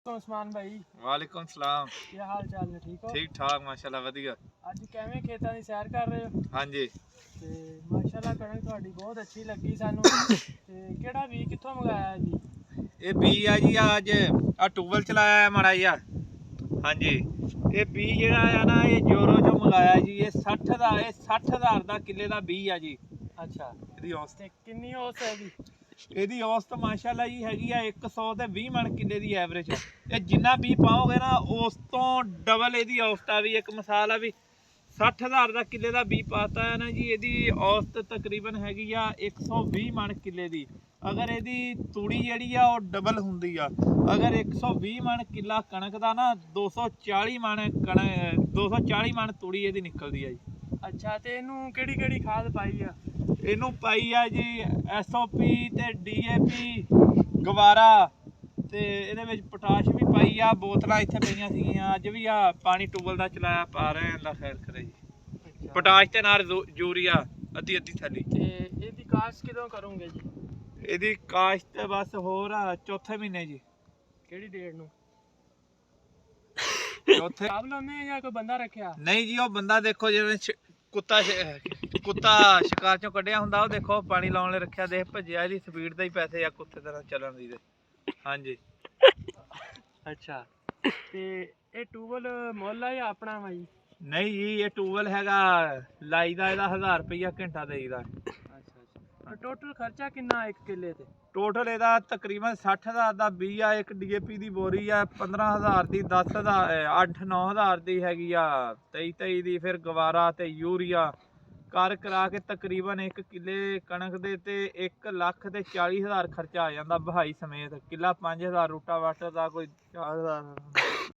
ਉਸਮਾਨ ਭਾਈ। ਵਾਲੇਕੁਮ ਸਲਾਮ। ਕੀ ਹਾਲ ਚਾਲ ਨੇ? ਠੀਕ ਹੋ? ਠੀਕ ਠਾਕ ਮਾਸ਼ਾਅੱਲਾ ਵਧੀਆ। ਅੱਜ ਕਿਵੇਂ ਖੇਤਾਂ ਦੀ ਸੈਰ ਕਰ ਰਹੇ ਹੋ? ਹਾਂਜੀ ਤੇ ਮਾਸ਼ਾਅੱਲਾ ਕਣਕ ਤੁਹਾਡੀ ਬਹੁਤ ਅੱਛੀ ਲੱਗੀ ਸਾਨੂੰ। ਤੇ ਕਿਹੜਾ ਬੀ ਕਿੱਥੋਂ ਮੰਗਾਇਆ ਜੀ? ਇਹ ਬੀ ਆ ਜੀ ਅੱਜ ਆ ਟੂਬਲ ਚਲਾਇਆ ਹੈ ਮਾੜਾ ਜਿਹਾ। ਹਾਂਜੀ ਇਹ ਬੀ ਜਿਹੜਾ ਆ ਨਾ ਇਹ ਜੋਰੋ ਚੋਂ ਮੰਗਾਇਆ ਜੀ। ਇਹ 60,000 ਦਾ ਕਿੱਲੇ ਦਾ ਬੀ ਆ ਜੀ। ਅੱਛਾ, ਇਹਦੀ ਔਸਤ ਤੇ ਕਿੰਨੀ ਔਸਤ ਹੈ ਜੀ? ਇਹਦੀ ਔਸਤ ਮਾਸ਼ਾਅੱਲਾ ਜੀ ਹੈਗੀ ਆ 100 ਤੇ 20 ਮਣ ਕਿੱਲੇ ਦੀ ਐਵਰੇਜ। ਇਹ ਜਿੰਨਾ ਬੀ ਪਾਓਗੇ ਨਾ ਉਸ ਤੋਂ ਡਬਲ ਇਹਦੀ ਔਸਤ ਆ। ਵੀ ਇੱਕ ਮਿਸਾਲ ਆ ਵੀ 60,000 ਦਾ ਕਿੱਲੇ ਦਾ ਬੀ ਪਾਤਾ ਹੈ ਨਾ ਜੀ, ਇਹਦੀ ਔਸਤ ਤਕਰੀਬਨ ਹੈਗੀ ਆ 120 ਮਣ ਕਿੱਲੇ ਦੀ। ਅਗਰ ਇਹਦੀ ਤੂੜੀ ਜਿਹੜੀ ਆ ਉਹ ਡਬਲ ਹੁੰਦੀ ਆ। ਅਗਰ 120 ਮਣ ਕਿੱਲਾ ਕਣਕ ਦਾ ਨਾ 240 ਮਣ ਤੂੜੀ ਇਹਦੀ ਨਿਕਲਦੀ ਆ ਜੀ। ਅੱਛਾ, ਤੇ ਇਹਨੂੰ ਕਿਹੜੀ ਕਿਹੜੀ ਖਾਦ ਪਾਈ ਆ? ਇਹਨੂੰ ਪਾਈ ਆ ਜੀ SOP ਤੇ DAP ਗਵਾਰਾ, ਤੇ ਇਹਦੇ ਵਿੱਚ ਪੋਟਾਸ਼ ਵੀ ਪਾਈ ਆ। ਬੋਤਲਾਂ ਇੱਥੇ ਪਈਆਂ ਸੀਗੀਆਂ, ਅੱਜ ਵੀ ਆ ਪਾਣੀ ਟੂਬਲ ਦਾ ਚਲਾਇਆ ਪਾ ਰਹੇ ਅੱਲਾ ਖੈਰ ਕਰੇ ਜੀ। ਪੋਟਾਸ਼ ਤੇ ਨਾਲ ਯੂਰੀਆ ਅੱਧੀ ਥੈਲੀ। ਤੇ ਇਹਦੀ ਕਾਸ਼ਤ ਕਦੋਂ ਕਰੋਗੇ ਜੀ? ਇਹਦੀ ਕਾਸ਼ਤ ਬਸ ਹੋਰ ਆ ਚੌਥੇ ਮਹੀਨੇ ਜੀ। ਕਿਹੜੀ ਡੇਟ ਨੂੰ? ਚੌਥੇ ਨੇ ਜਾਂ ਕੋਈ ਬੰਦਾ ਰੱਖਿਆ? ਨਹੀਂ ਜੀ, ਉਹ ਬੰਦਾ ਦੇਖੋ ਜਿਵੇਂ ਕੁੱਤਾ ਸ਼ਿਕਾਰ ਚੋਂ ਕੱਢਿਆ ਹੁੰਦਾ, ਉਹ ਦੇਖੋ ਪਾਣੀ ਲਾਉਣ ਲਈ ਰੱਖਿਆ। ਦੇਖ ਭੱਜਿਆ, ਇਹਦੀ ਸਪੀਡ ਦਾ ਹੀ ਪੈਸੇ ਆ ਕੁੱਤੇ ਤਰ੍ਹਾਂ ਚੱਲਣ ਦੀ ਦੇ। ਹਾਂਜੀ ਅੱਛਾ, ਤੇ ਇਹ ਟੂਬਲ ਮੁੱਲ ਆ ਜਾਂ ਆਪਣਾ ਵਾ ਜੀ? ਨਹੀਂ ਜੀ, ਇਹ ਟੂਬਲ ਹੈਗਾ ਲਾਈ ਦਾ, ਇਹਦਾ 1000 ਰੁਪਈਆ ਘੰਟਾ ਦੇਈਦਾ। ਅੱਛਾ, ਟੋਟਲ ਖਰਚਾ ਕਿੰਨਾ ਇੱਕ ਕਿੱਲੇ ਤੇ? ਟੋਟਲ ਇਹਦਾ ਤਕਰੀਬਨ 60,000 ਦਾ ਬੀ ਆ। ਇੱਕ DAP ਦੀ ਬੋਰੀ ਆ 15,000 ਦੀ, 10,000 8-9,000 ਦੀ ਹੈਗੀ ਆ 23 ਦੀ। ਫਿਰ ਗਵਾਰਾ ਤੇ ਯੂਰੀਆ ਕਰ ਕਰਾ ਕੇ ਤਕਰੀਬਨ ਇੱਕ ਕਿੱਲੇ ਕਣਕ ਦੇ ਤੇ 1,40,000 ਖਰਚਾ ਆ ਜਾਂਦਾ ਬਹਾਈ ਸਮੇਤ। ਕਿੱਲਾ 5,000 ਰੂਟਾ ਵਾਟਰ ਦਾ, ਕੋਈ 4,000।